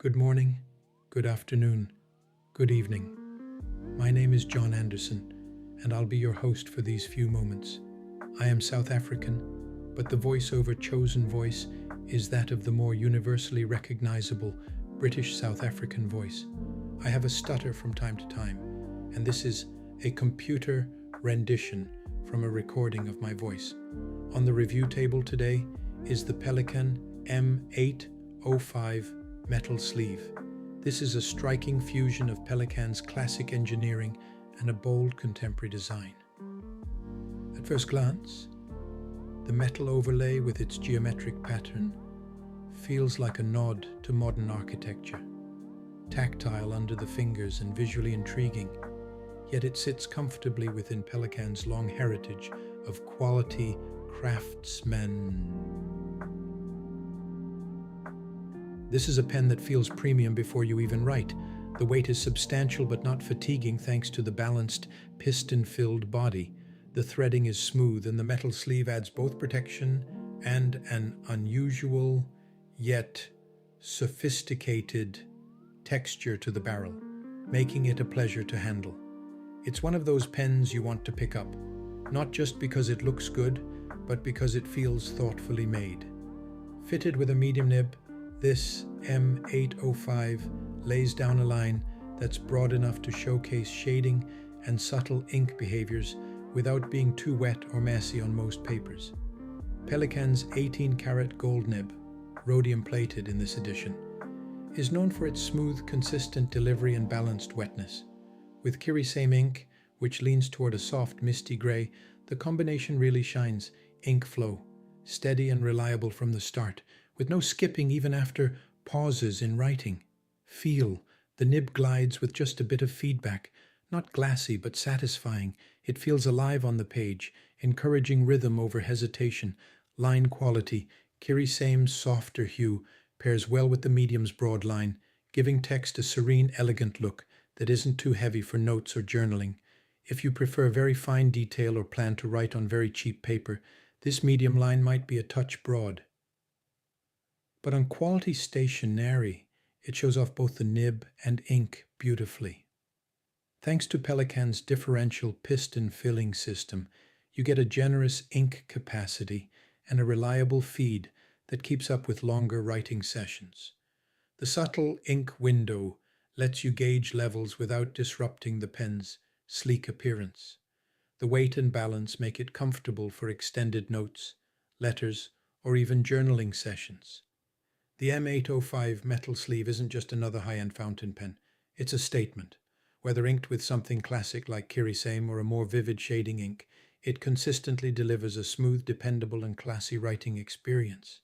Good morning, good afternoon, good evening. My name is John Anderson, and I'll be your host for these few moments. I am South African, but the voiceover chosen voice is that of the more universally recognizable British South African voice. I have a stutter from time to time, and this is a computer rendition from a recording of my voice. On the review table today is the Pelikan M805 Metal Sleeve. This is a striking fusion of Pelikan's classic engineering and a bold contemporary design. At first glance, the metal overlay with its geometric pattern feels like a nod to modern architecture, tactile under the fingers and visually intriguing, yet it sits comfortably within Pelikan's long heritage of quality craftsmen. This is a pen that feels premium before you even write. The weight is substantial but not fatiguing thanks to the balanced piston-filled body. The threading is smooth and the metal sleeve adds both protection and an unusual yet sophisticated texture to the barrel, making it a pleasure to handle. It's one of those pens you want to pick up, not just because it looks good, but because it feels thoughtfully made. Fitted with a medium nib, this M805 lays down a line that's broad enough to showcase shading and subtle ink behaviors without being too wet or messy on most papers. Pelikan's 18-karat gold nib, rhodium plated in this edition, is known for its smooth, consistent delivery and balanced wetness. With Kirisame ink, which leans toward a soft, misty gray, the combination really shines. Ink flow, steady and reliable from the start, with no skipping even after pauses in writing. Feel, the nib glides with just a bit of feedback, not glassy but satisfying. It feels alive on the page, encouraging rhythm over hesitation. Line quality, Kirisame's softer hue pairs well with the medium's broad line, giving text a serene, elegant look that isn't too heavy for notes or journaling. If you prefer very fine detail or plan to write on very cheap paper, this medium line might be a touch broad. But on quality stationery, it shows off both the nib and ink beautifully. Thanks to Pelikan's differential piston filling system, you get a generous ink capacity and a reliable feed that keeps up with longer writing sessions. The subtle ink window lets you gauge levels without disrupting the pen's sleek appearance. The weight and balance make it comfortable for extended notes, letters, or even journaling sessions. The M805 Metal Sleeve isn't just another high-end fountain pen. It's a statement. Whether inked with something classic like Kirisame or a more vivid shading ink, it consistently delivers a smooth, dependable, and classy writing experience.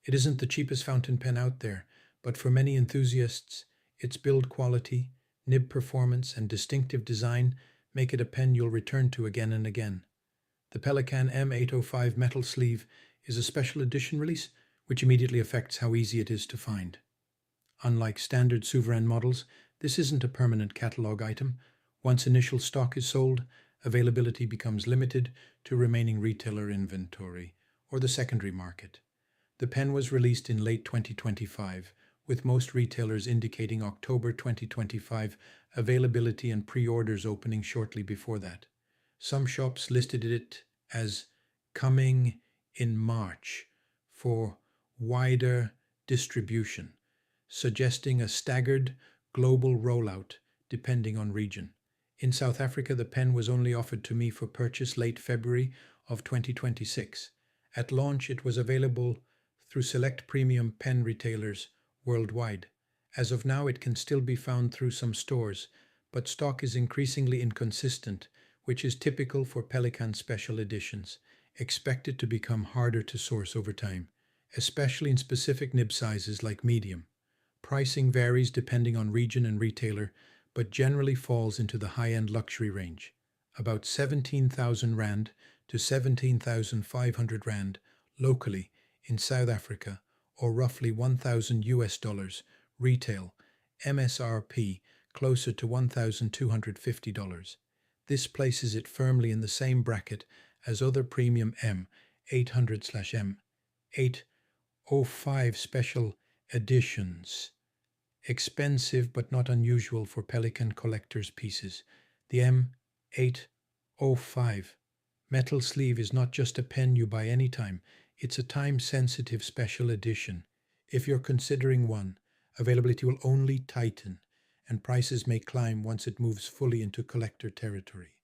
It isn't the cheapest fountain pen out there, but for many enthusiasts, its build quality, nib performance, and distinctive design make it a pen you'll return to again and again. The Pelikan M805 Metal Sleeve is a special edition release which immediately affects how easy it is to find. Unlike standard souverain models, this isn't a permanent catalog item. Once initial stock is sold, availability becomes limited to remaining retailer inventory or the secondary market. The pen was released in late 2025, with most retailers indicating October 2025 availability and pre-orders opening shortly before that. Some shops listed it as coming in March for wider distribution, suggesting a staggered global rollout depending on region. In South Africa, the pen was only offered to me for purchase late February of 2026. At launch, it was available through select premium pen retailers worldwide. As of now, it can still be found through some stores, but stock is increasingly inconsistent, which is typical for Pelikan special editions, expected to become harder to source over time, especially in specific nib sizes like medium. Pricing varies depending on region and retailer, but generally falls into the high-end luxury range, about 17,000 Rand to 17,500 Rand locally in South Africa, or roughly $1,000 retail, MSRP closer to $1,250. This places it firmly in the same bracket as other premium M800/M805 special editions. Expensive but not unusual for Pelikan collector's pieces. The M805 Metal Sleeve is not just a pen you buy anytime, it's a time-sensitive special edition. If you're considering one, availability will only tighten, and prices may climb once it moves fully into collector territory.